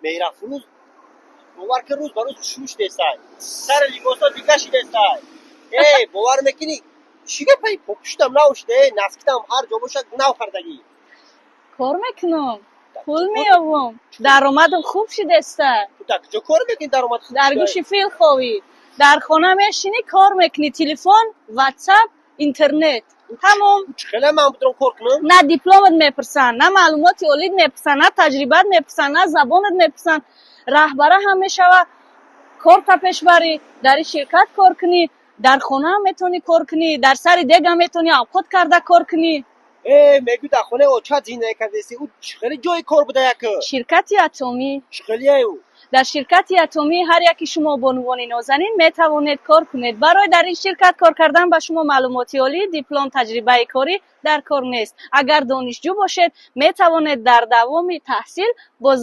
میرفت روز باور که روز بروز شوش دستای سر لیباسا دیگه دستای باور میکنی چیگه پای پوشتم نوشته نسکتم هر جا باشه نو خردگی کار میکنم پول میابم درآمدم خوب شده است. تو تا کجا کار میکنی درآمد خوب در گوش فیل خوابی در خانه میشینی کار میکنی تلفن واتساپ اینترنت تمام. خیلی من بودم کار کنم نه دیپلمت میپرسن نه معلومات اولید میپرسن نه تجربت میپرسن نه زبانت میپرسن رهبره هم میشوه کار تا پیش بری در این شرکت کار کنی در خانه هم میتونی کار کنی در سر دیگ هم میتونی خود کرده کار کنی. میگو در خونه او چه زینده کردیسی او خیلی جای کار بوده یک شرکت اتمی خیلی او در شرکت اتمی هر یکی شما به عنوان نازنین میتوانید کار کنید. برای در این شرکت کار کردن به شما معلومات عالی دیپلم تجربه کاری در کار نیست. اگر دانشجو باشید میتوانید در دوام تحصیل با